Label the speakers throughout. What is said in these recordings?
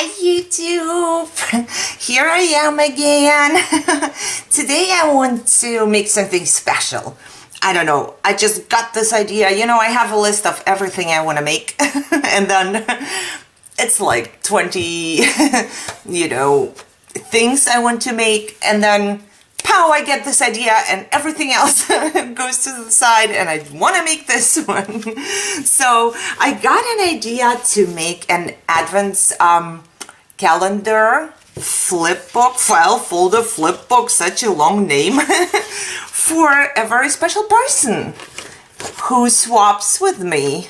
Speaker 1: Hi YouTube! Here I am again. Today I want to make something special. I don't know, I just got this idea. You know, I have a list of everything I want to make and then it's like 20, you know, things I want to make, and then pow, I get this idea and everything else goes to the side and I want to make this one. So I got an idea to make an Advent calendar flip book, file folder flip book, such a long name, for a very special person who swaps with me.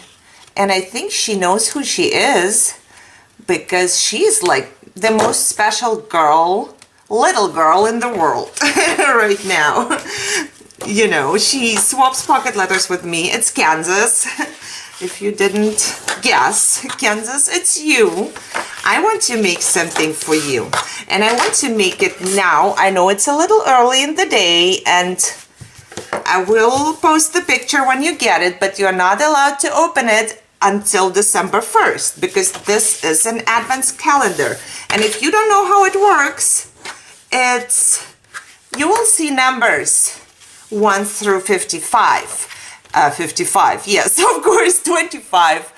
Speaker 1: And I think she knows who she is because she's like the most special girl, little girl in the world right now. You know, she swaps pocket letters with me. It's Kansas. If you didn't guess, Kansas, it's you. I want to make something for you, and I want to make it now. I know it's a little early in the day, and I will post the picture when you get it, but you're not allowed to open it until December 1st, because this is an Advent calendar. And if you don't know how it works, you will see numbers 1 through 55. 55, yes, of course, 25.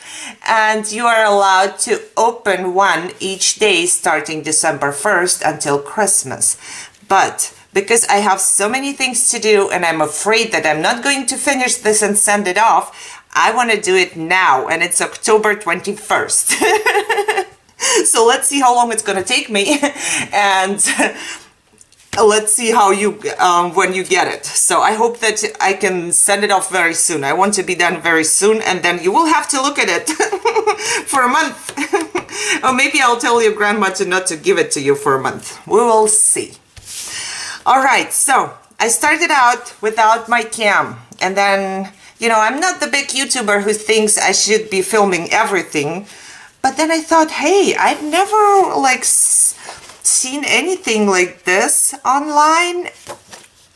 Speaker 1: And you are allowed to open one each day starting December 1st until Christmas. But because I have so many things to do and I'm afraid that I'm not going to finish this and send it off, I want to do it now, and it's October 21st. So let's see how long it's going to take me, and let's see how you when you get it. So I hope that I can send it off very soon. I want to be done very soon, and then you will have to look at it for a month. Or maybe I'll tell your grandma not to give it to you for a month. We will see. Alright, so I started out without my cam, and then, you know, I'm not the big YouTuber who thinks I should be filming everything, but then I thought, hey, I've never like seen anything like this online.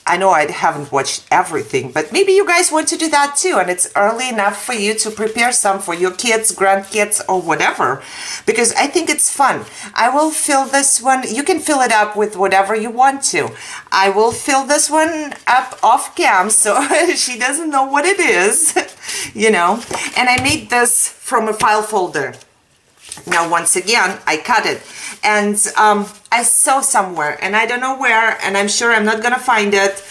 Speaker 1: I know I haven't watched everything, but maybe you guys want to do that too, and it's early enough for you to prepare some for your kids, grandkids, or whatever, because I think it's fun. I will fill this one, you can fill it up with whatever you want to. I will fill this one up off cam so she doesn't know what it is, you know, and I made this from a file folder. Now, once again, I cut it, and I saw somewhere, and I don't know where, and I'm sure I'm not gonna find it.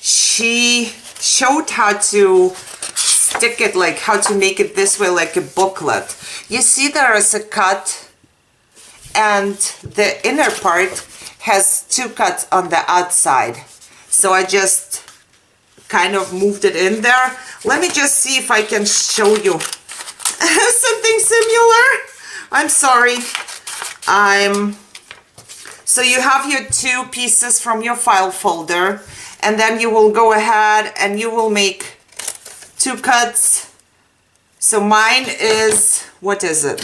Speaker 1: She showed how to stick it, like how to make it this way, like a booklet. You see there is a cut, and the inner part has 2 cuts on the outside. So I just kind of moved it in there. Let me just see if I can show you something similar. I'm sorry. So you have your 2 pieces from your file folder, and then you will go ahead and you will make 2 cuts. So mine is, what is it?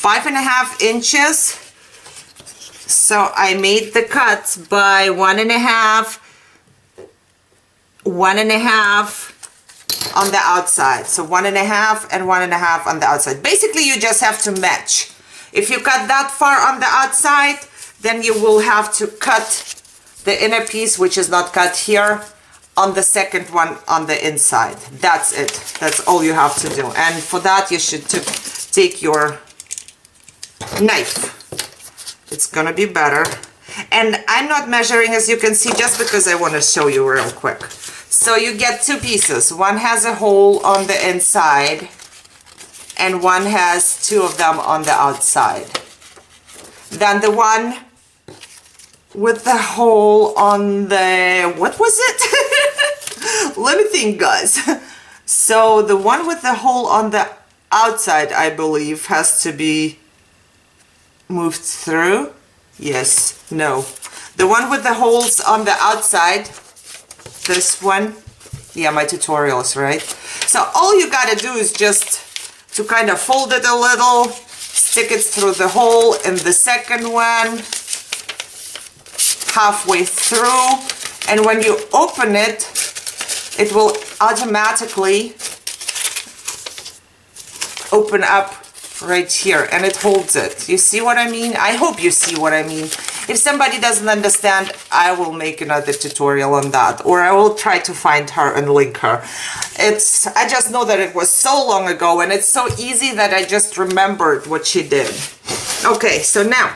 Speaker 1: 5.5 inches. So I made the cuts by 1.5, 1.5 on the outside. So 1.5 and 1.5 on the outside. Basically, you just have to match. If you cut that far on the outside, then you will have to cut the inner piece, which is not cut here, on the second one on the inside. That's it. That's all you have to do. And for that, you should take your knife. It's gonna be better. And I'm not measuring, as you can see, just because I want to show you real quick. So you get 2 pieces. One has a hole on the inside, and one has 2 of them on the outside. Then the one with the hole on the, what was it? Let me think, guys. So the one with the hole on the outside, I believe, has to be moved through. Yes, no. The one with the holes on the outside, this one, yeah, my tutorials, right? So all you gotta do is just to kind of fold it a little, stick it through the hole in the second one, halfway through, and when you open it, it will automatically open up right here and it holds it. You see what I mean? I hope you see what I mean. If somebody doesn't understand, I will make another tutorial on that, or I will try to find her and link her. I just know that it was so long ago and it's so easy that I just remembered what she did. Okay, so now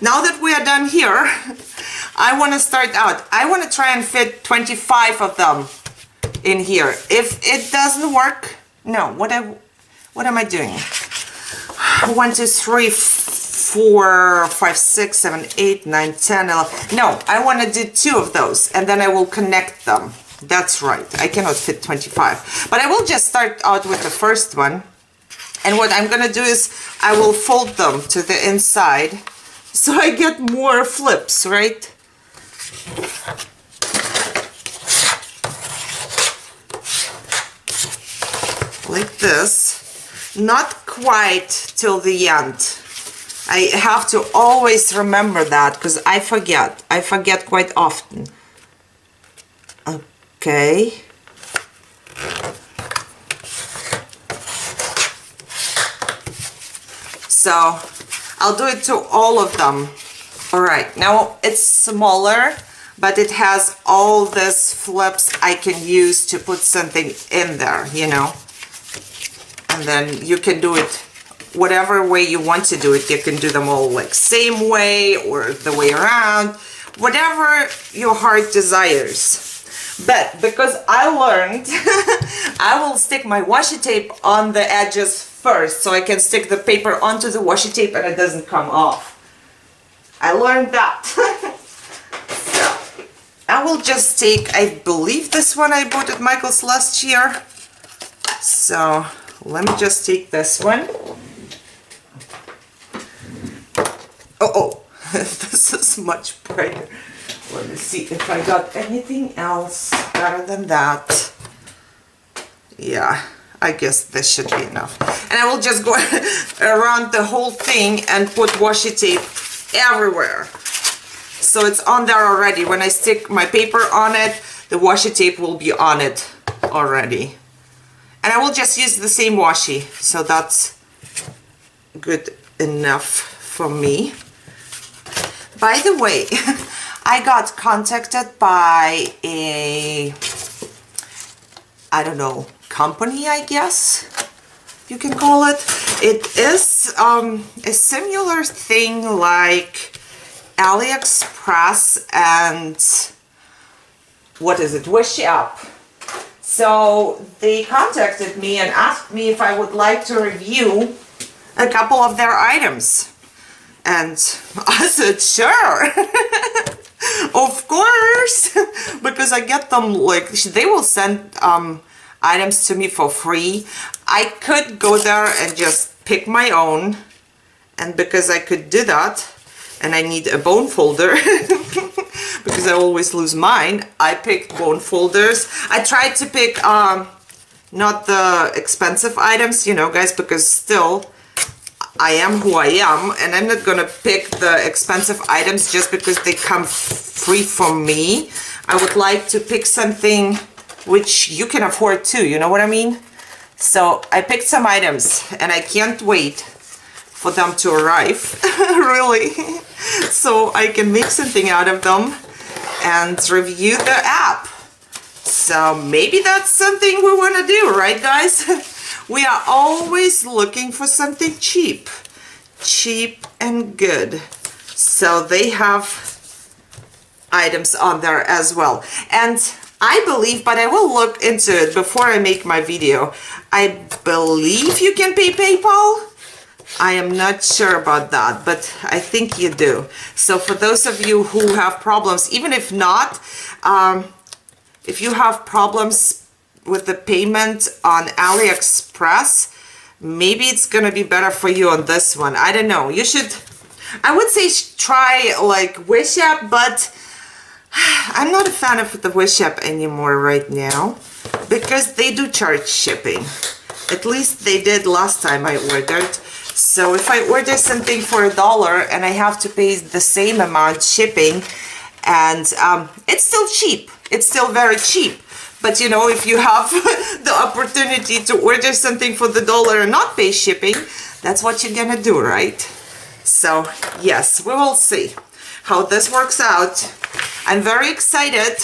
Speaker 1: now that we are done here, I want to start out. I want to try and fit 25 of them in here. If it doesn't work, no, what am I doing? 1, 2, 3, 4, 5, 6, 7, 8, 9, 10, 11. No, I want to do 2 of those and then I will connect them. That's right. I cannot fit 25. But I will just start out with the first one. And what I'm going to do is I will fold them to the inside so I get more flips, right? Like this. Not quite till the end. I have to always remember that because I forget. I forget quite often. Okay. So I'll do it to all of them. All right, now it's smaller, but it has all these flips I can use to put something in there, you know. And then you can do it whatever way you want to do it. You can do them all like same way or the way around, whatever your heart desires. But because I learned, I will stick my washi tape on the edges first so I can stick the paper onto the washi tape and it doesn't come off. I learned that. So I will just take, I believe this one I bought at Michael's last year. So let me just take this one. Oh, this is much brighter. Let me see if I got anything else better than that. Yeah, I guess this should be enough. And I will just go around the whole thing and put washi tape everywhere. So it's on there already. When I stick my paper on it, the washi tape will be on it already. And I will just use the same washi. So that's good enough for me. By the way, I got contacted by a, I don't know, company, I guess you can call it. It is a similar thing like AliExpress and what is it, Wish Up. So they contacted me and asked me if I would like to review a couple of their items. And I said, sure, of course, because I get them, like, they will send items to me for free. I could go there and just pick my own, and because I could do that, and I need a bone folder, because I always lose mine, I picked bone folders. I tried to pick not the expensive items, you know, guys, because still, I am who I am, and I'm not gonna pick the expensive items just because they come free from me. I would like to pick something which you can afford too, you know what I mean? So I picked some items and I can't wait for them to arrive, really, so I can make something out of them and review the app. So maybe that's something we want to do, right, guys? We are always looking for something cheap and good. So they have items on there as well. And I believe, but I will look into it before I make my video, I believe you can pay PayPal. I am not sure about that, but I think you do. So for those of you who have problems, even if not, if you have problems with the payment on AliExpress, maybe it's gonna be better for you on this one. I don't know. You should, I would say try like Wish App, but I'm not a fan of the Wish App anymore right now because they do charge shipping. At least they did last time I ordered. So if I order something for $1 and I have to pay the same amount shipping, and it's still cheap. It's still very cheap. But you know, if you have the opportunity to order something for the dollar and not pay shipping, that's what you're gonna do, right? So yes, we will see how this works out. I'm very excited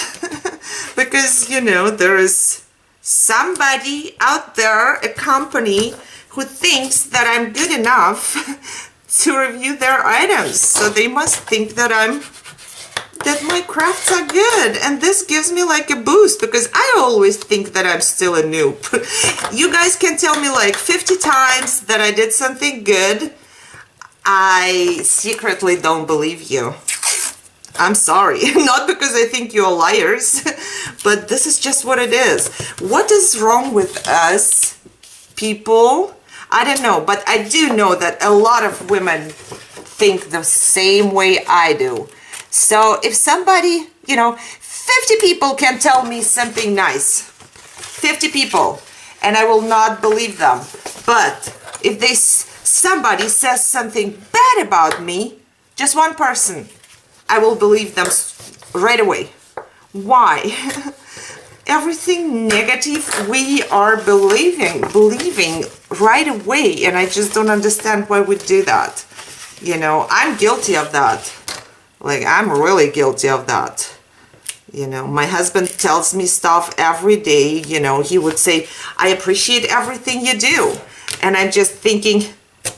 Speaker 1: because, you know, there is somebody out there, a company, who thinks that I'm good enough to review their items. So they must think that my crafts are good, and this gives me like a boost because I always think that I'm still a noob. You guys can tell me like 50 times that I did something good. I secretly don't believe you. I'm sorry, not because I think you're liars, but this is just what it is. What is wrong with us people? I don't know, but I do know that a lot of women think the same way I do. So if somebody, you know, 50 people can tell me something nice, 50 people, and I will not believe them. But if somebody says something bad about me, just one person, I will believe them right away. Why? Everything negative we are believing right away, and I just don't understand why we do that. You know, I'm guilty of that. Like, I'm really guilty of that. You know, my husband tells me stuff every day. You know, he would say, I appreciate everything you do. And I'm just thinking,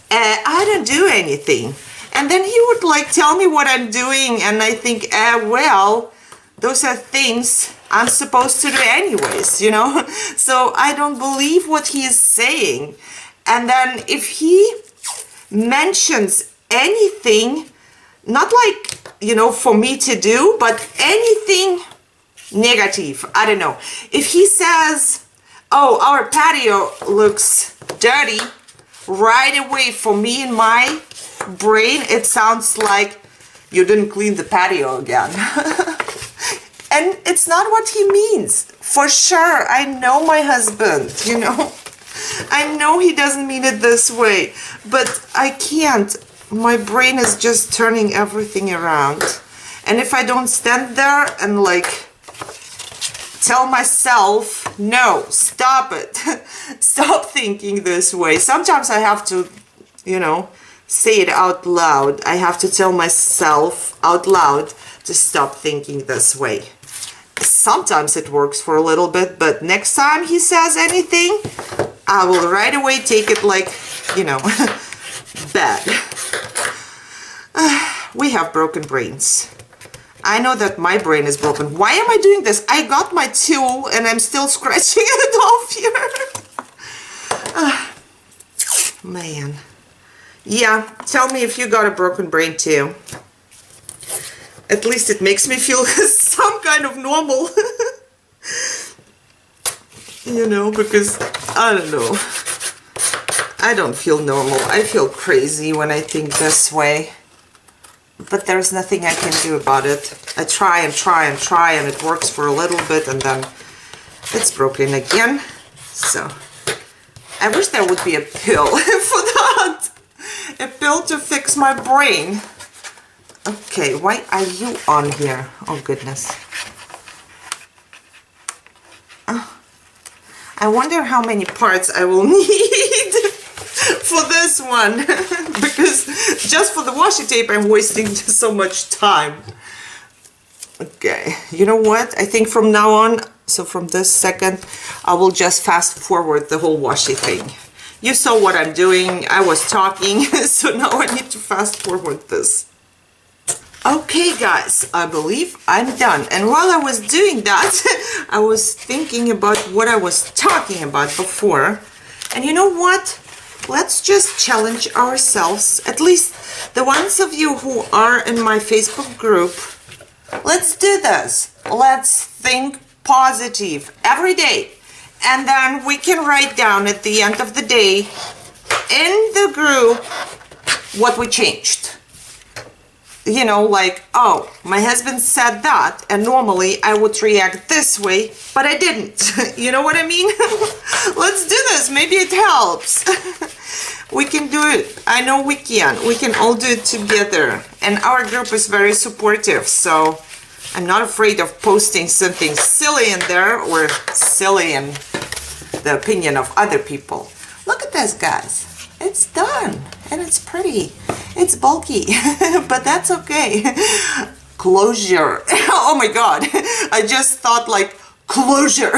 Speaker 1: I don't do anything. And then he would like tell me what I'm doing, and I think, well, those are things I'm supposed to do anyways, you know? So I don't believe what he is saying. And then if he mentions anything, not like, you know, for me to do, but anything negative, I don't know. If he says, oh, our patio looks dirty, right away for me in my brain, it sounds like you didn't clean the patio again. And it's not what he means. For sure, I know my husband, you know. I know he doesn't mean it this way, but I can't. My brain is just turning everything around. And if I don't stand there and like tell myself, no, stop it. Stop thinking this way. Sometimes I have to, you know, say it out loud. I have to tell myself out loud to stop thinking this way. Sometimes it works for a little bit, but next time he says anything, I will right away take it like, you know, bad. We have broken brains. I know that my brain is broken. Why am I doing this? I got my tool and I'm still scratching it off here. Man. Yeah, tell me if you got a broken brain too. At least it makes me feel some kind of normal. You know, because I don't know. I don't feel normal. I feel crazy when I think this way. But there's nothing I can do about it. I try and try and try, and it works for a little bit, and then it's broken again. So I wish there would be a pill for that. A pill to fix my brain. Okay, why are you on here? Oh, goodness. I wonder how many parts I will need for this one. Because just for the washi tape, I'm wasting just so much time. Okay, you know what? I think from now on, so from this second, I will just fast forward the whole washi thing. You saw what I'm doing. I was talking, so now I need to fast forward this. Okay guys, I believe I'm done. And while I was doing that, I was thinking about what I was talking about before. And you know what? Let's just challenge ourselves, at least the ones of you who are in my Facebook group. Let's do this. Let's think positive every day. And then we can write down at the end of the day in the group what we changed. You know, like, oh, my husband said that, and normally I would react this way, but I didn't. You know what I mean? Let's do this. Maybe it helps. We can do it. I know we can. We can all do it together. And our group is very supportive, so I'm not afraid of posting something silly in there, or silly in the opinion of other people. Look at this, guys. It's done, and it's pretty. It's bulky, but that's okay. Closure. Oh my God. I just thought like closure.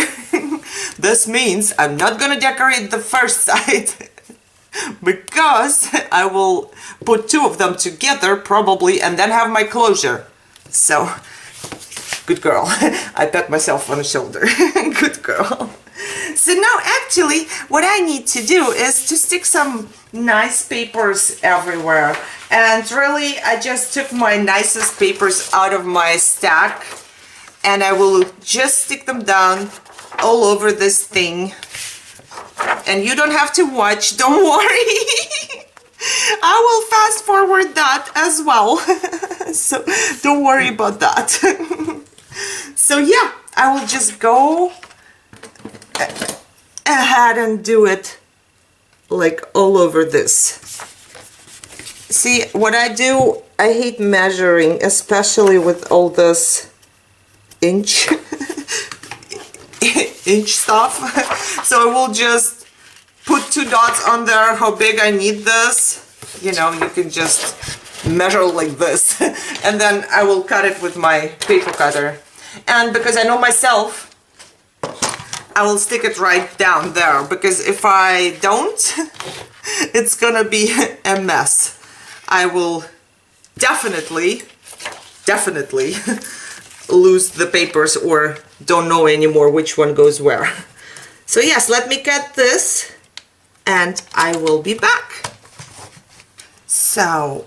Speaker 1: This means I'm not gonna decorate the first side because I will put two of them together probably and then have my closure. So, good girl. I pat myself on the shoulder. Good girl. So now actually what I need to do is to stick some nice papers everywhere. And really I just took my nicest papers out of my stack and I will just stick them down all over this thing. And you don't have to watch, don't worry. I will fast forward that as well. So don't worry about that. So yeah, I will just go ahead and do it like all over this. See, what I do, I hate measuring, especially with all this inch stuff. So I will just put 2 dots on there, how big I need this. You know, you can just measure like this. And then I will cut it with my paper cutter. And because I know myself, I will stick it right down there, because if I don't, it's gonna be a mess. I will definitely lose the papers or don't know anymore which one goes where. So yes, let me cut this and I will be back. So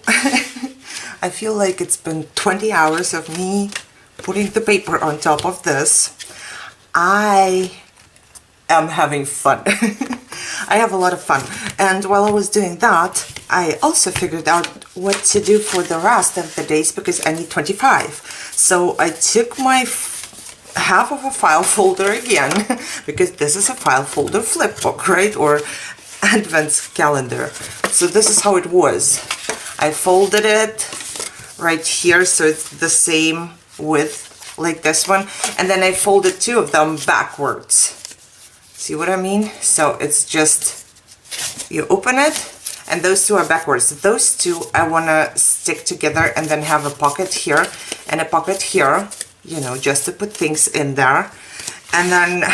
Speaker 1: I feel like it's been 20 hours of me putting the paper on top of this. I am having fun. I have a lot of fun. And while I was doing that, I also figured out what to do for the rest of the days, because I need 25. So I took my half of a file folder again, because this is a file folder flip book, right? Or advent calendar. So this is how it was. I folded it right here so it's the same width like this one. And then I folded 2 of them backwards. See what I mean? So it's just, you open it, and those 2 are backwards. Those 2 I want to stick together and then have a pocket here and a pocket here, you know, just to put things in there. And then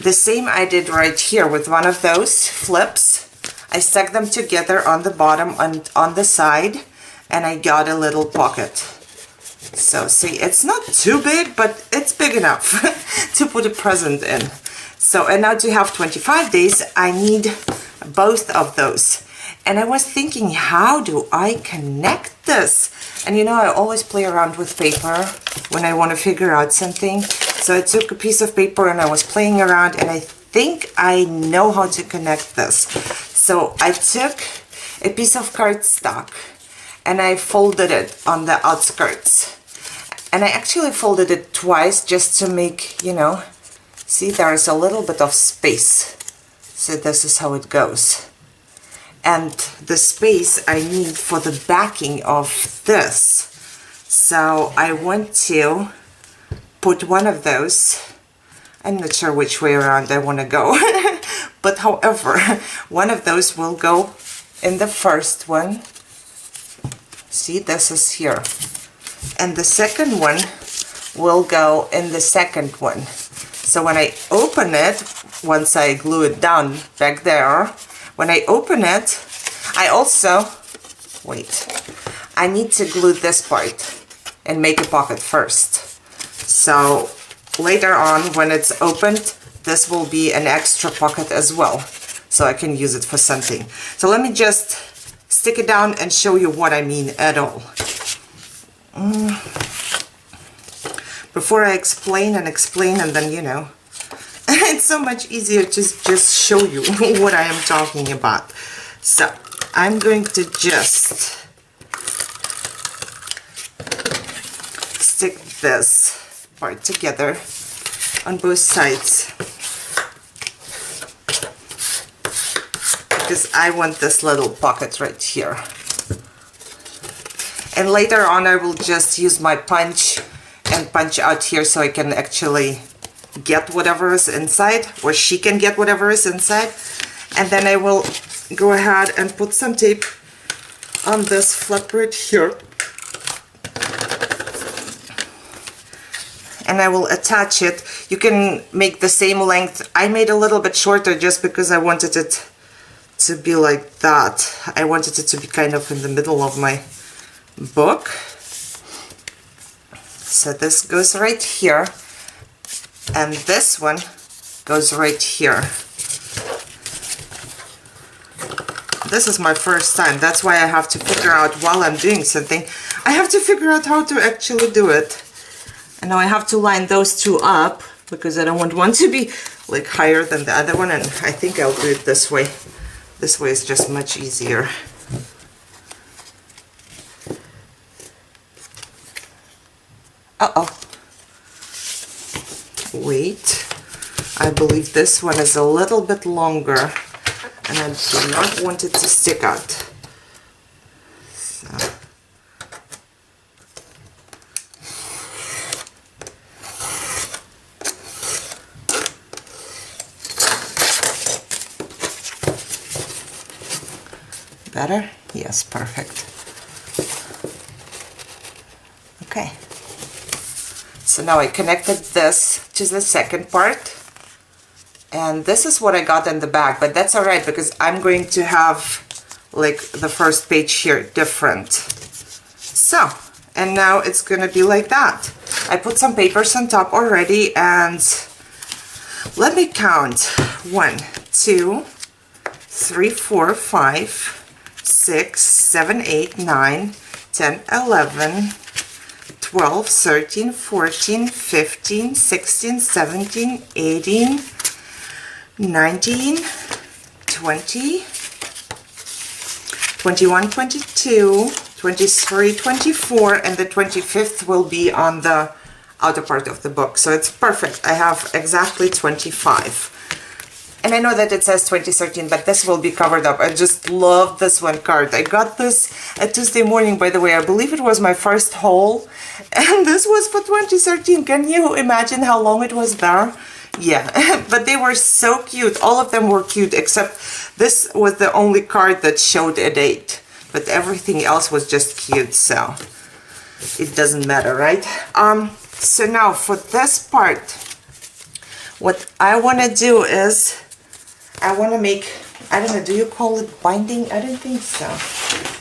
Speaker 1: the same I did right here with one of those flips. I stuck them together on the bottom and on the side, and I got a little pocket. So see, it's not too big, but it's big enough to put a present in. So, and now to have 25 days, I need both of those. And I was thinking, how do I connect this? And you know, I always play around with paper when I want to figure out something. So I took a piece of paper and I was playing around, and I think I know how to connect this. So I took a piece of cardstock and I folded it on the outskirts. And I actually folded it twice just to make, you know, see, there's a little bit of space. So this is how it goes. And the space I need for the backing of this. So I want to put one of those. I'm not sure which way around I want to go. But however, one of those will go in the first one. See, this is here. And the second one will go in the second one. So when I open it, once I glue it down back there, when I open it, I also, wait, I need to glue this part and make a pocket first. So later on, when it's opened, this will be an extra pocket as well. So I can use it for something. So let me just stick it down and show you what I mean at all. Before I explain and then, you know, it's so much easier to just show you what I am talking about. So I'm going to just stick this part together on both sides, because I want this little pocket right here. And later on I will just use my punch and punch out here so I can actually get whatever is inside, or she can get whatever is inside. And then I will go ahead and put some tape on this flap right here. And I will attach it. You can make the same length. I made a little bit shorter just because I wanted it to be like that. I wanted it to be kind of in the middle of my book. So this goes right here, and this one goes right here. This is my first time. That's why I have to figure out while I'm doing something. I have to figure out how to actually do it. And now I have to line those two up because I don't want one to be like higher than the other one, and I think I'll do it this way. This way is just much easier. Uh-oh. Wait. I believe this one is a little bit longer, and I do not want it to stick out. So. Better? Yes, perfect. Okay. So now I connected this to the second part. And this is what I got in the back, but that's alright because I'm going to have like the first page here different. So, and now it's gonna be like that. I put some papers on top already, and let me count. 1, 2, 3, 4, 5, 6, 7, 8, 9, 10, 11, 12, 13, 14, 15, 16, 17, 18, 19, 20, 21, 22, 23, 24, and the 25th will be on the outer part of the book. So it's perfect. I have exactly 25. And I know that it says 2013, but this will be covered up. I just love this one card. I got this at Tuesday morning, by the way. I believe it was my first haul. And this was for 2013. Can you imagine how long it was there? Yeah, but they were so cute. All of them were cute, except this was the only card that showed a date. But everything else was just cute, so it doesn't matter, right? So now for this part, what I want to do is, I want to make, I don't know, do you call it binding? I don't think so.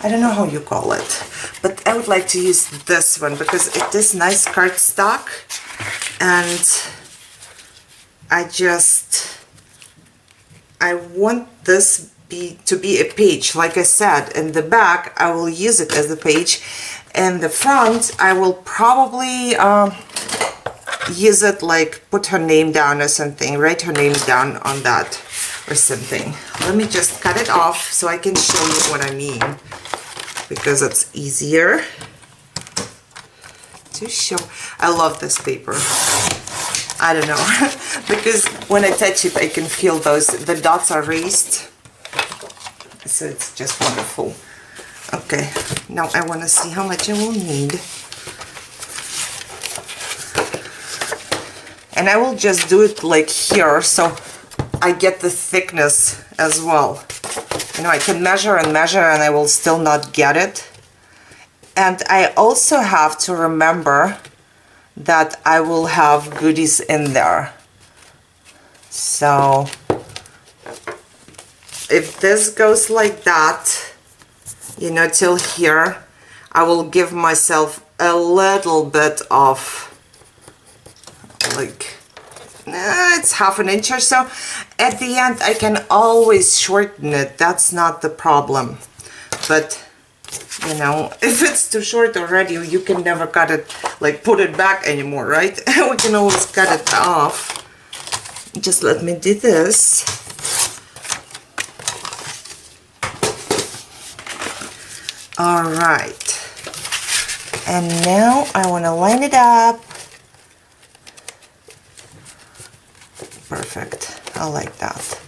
Speaker 1: I don't know how you call it. But I would like to use this one because it is nice cardstock. And I want this to be a page. Like I said, in the back, I will use it as a page. In the front, I will probably use it like put her name down or something, write her name down on that or something. Let me just cut it off so I can show you what I mean, because it's easier to show. I love this paper. I don't know, because when I touch it I can feel the dots are raised, so it's just wonderful. Okay, now I want to see how much I will need. And I will just do it like here, so I get the thickness as well. You know, I can measure and measure and I will still not get it. And I also have to remember that I will have goodies in there. So if this goes like that, you know, till here, I will give myself a little bit of, like, it's half an inch or so. At the end, I can always shorten it. That's not the problem. But, you know, if it's too short already, you can never cut it, like, put it back anymore, right? We can always cut it off. Just let me do this. All right. And now I want to line it up. Perfect. I like that.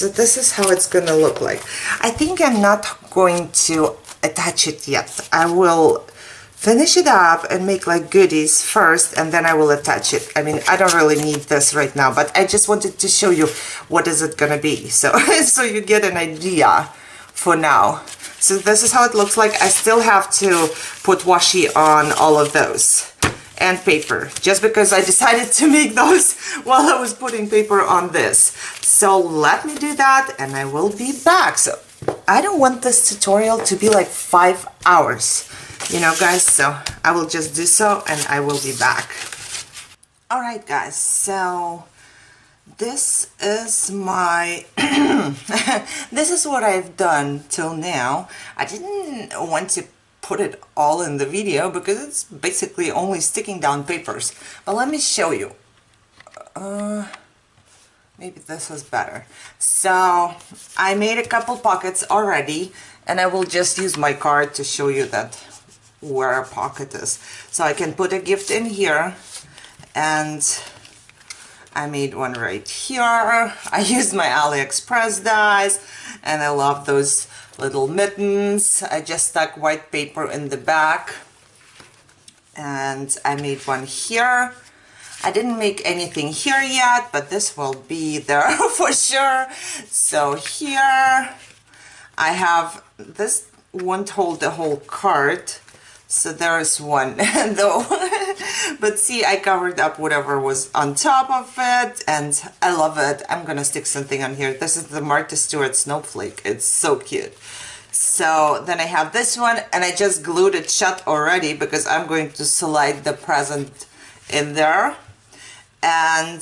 Speaker 1: So this is how it's gonna look like. I think I'm not going to attach it yet. I will finish it up and make like goodies first, and then I will attach it. I mean, I don't really need this right now, but I just wanted to show you what is it gonna be. So, so you get an idea for now. So this is how it looks like. I still have to put washi on all of those and paper, just because I decided to make those while I was putting paper on this. So let me do that and I will be back. So I don't want this tutorial to be like 5 hours. You know, guys, so I will just do so and I will be back. Alright guys, so this is my this is what I've done till now. I didn't want to put it all in the video because it's basically only sticking down papers, but let me show you. Maybe this is better. So I made a couple pockets already, and I will just use my card to show you that where a pocket is. So I can put a gift in here, and I made one right here. I used my AliExpress dies, and I love those little mittens. I just stuck white paper in the back, and I made one here. I didn't make anything here yet, but this will be there for sure. So here I have, this won't hold the whole card, so there is one though. But see, I covered up whatever was on top of it, and I love it. I'm gonna stick something on here. This is the Martha Stewart snowflake. It's so cute. So then I have this one, and I just glued it shut already because I'm going to slide the present in there. And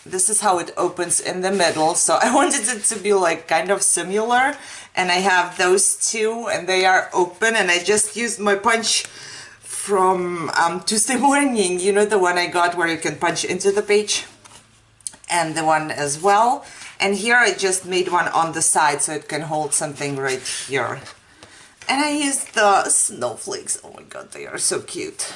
Speaker 1: this is how it opens in the middle. So I wanted it to be like kind of similar, and I have those two and they are open, and I just used my punch from Tuesday morning, you know, the one I got where you can punch into the page, and the one as well. And here I just made one on the side so it can hold something right here. And I used the snowflakes. Oh my god, they are so cute.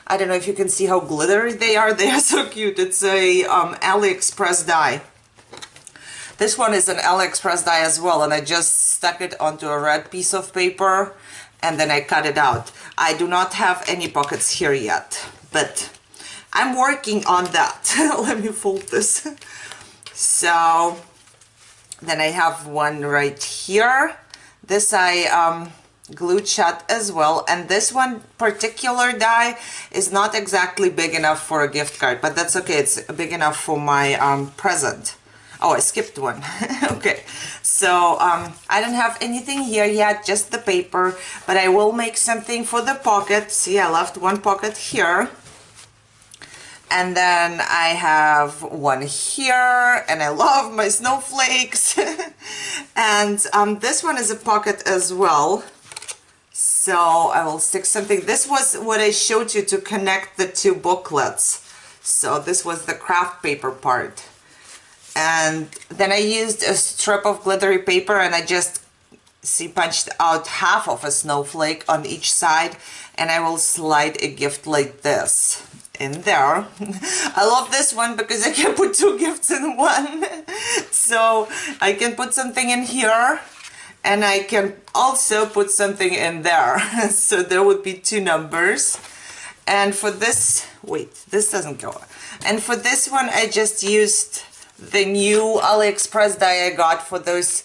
Speaker 1: I don't know if you can see how glittery they are. They are so cute. It's a AliExpress die. This one is an AliExpress die as well, and I just stuck it onto a red piece of paper and then I cut it out. I do not have any pockets here yet, but I'm working on that. Let me fold this. So then I have one right here. This I glued shut as well, and this one particular die is not exactly big enough for a gift card, but that's okay. It's big enough for my present. Oh, I skipped one. Okay, so I don't have anything here yet, just the paper, but I will make something for the pocket. See, I left one pocket here, and then I have one here, and I love my snowflakes. And this one is a pocket as well. So I will stick something. This was what I showed you to connect the two booklets. So this was the craft paper part. And then I used a strip of glittery paper, and I just punched out half of a snowflake on each side, and I will slide a gift like this in there. I love this one because I can put two gifts in one. So I can put something in here, and I can also put something in there. So there would be two numbers. And for this, wait, this doesn't go. And for this one, I just used the new AliExpress die I got for those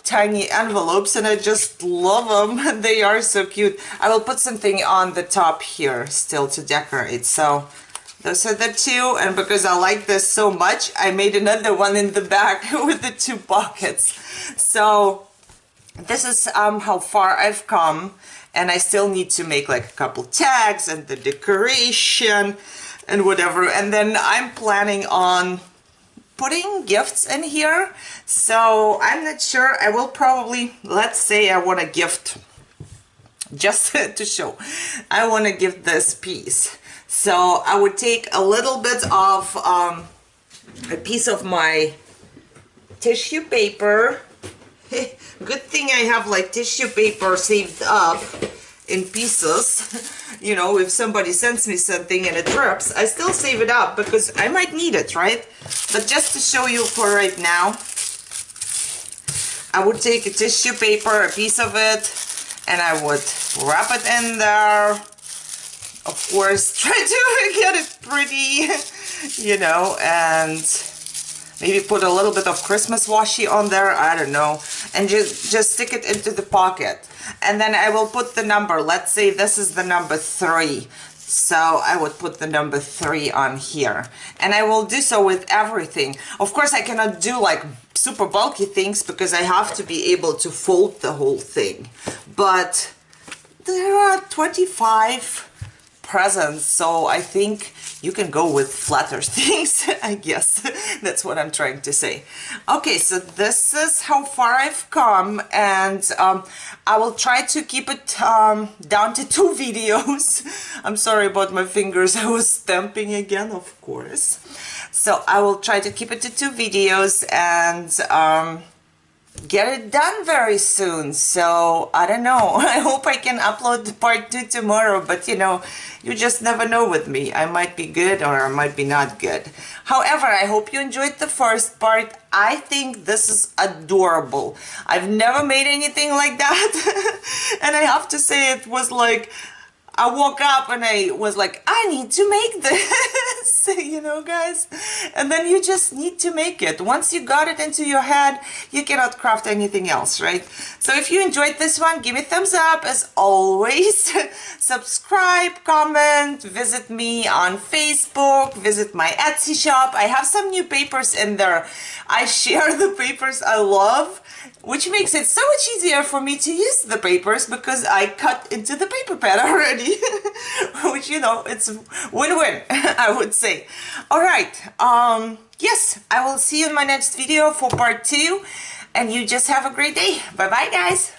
Speaker 1: tiny envelopes, and I just love them. They are so cute. I will put something on the top here still to decorate. So those are the two, and because I like this so much, I made another one in the back with the two pockets. So this is how far I've come, and I still need to make like a couple tags and the decoration and whatever. And then I'm planning on putting gifts in here. So I'm not sure. I will probably, let's say I want to gift, just to show, I want to gift this piece. So I would take a little bit of a piece of my tissue paper. Good thing I have like tissue paper saved up in pieces. You know, if somebody sends me something and it rips, I still save it up because I might need it, right? But just to show you for right now, I would take a tissue paper, a piece of it, and I would wrap it in there. Of course, try to get it pretty, you know, and maybe put a little bit of Christmas washi on there, I don't know, and just stick it into the pocket. And then I will put the number. Let's say this is the number 3. So I would put the number 3 on here. And I will do so with everything. Of course, I cannot do like super bulky things because I have to be able to fold the whole thing. But there are 25 presents, so I think you can go with flatter things, I guess. That's what I'm trying to say. Okay, so this is how far I've come, and I will try to keep it down to 2 videos. I'm sorry about my fingers, I was stamping again, of course. So I will try to keep it to 2 videos and get it done very soon. So I don't know, I hope I can upload part 2 tomorrow, but you know, you just never know with me. I might be good or I might be not good. However, I hope you enjoyed the first part. I think this is adorable. I've never made anything like that. And I have to say, it was like, I woke up and I was like, I need to make this, you know, guys. And then you just need to make it. Once you got it into your head, you cannot craft anything else, right? So if you enjoyed this one, give me a thumbs up as always. Subscribe, comment, visit me on Facebook, visit my Etsy shop. I have some new papers in there. I share the papers I love, which makes it so much easier for me to use the papers because I cut into the paper pad already. Which, you know, it's win-win, I would say. Alright, yes, I will see you in my next video for part 2, and you just have a great day. Bye-bye, guys.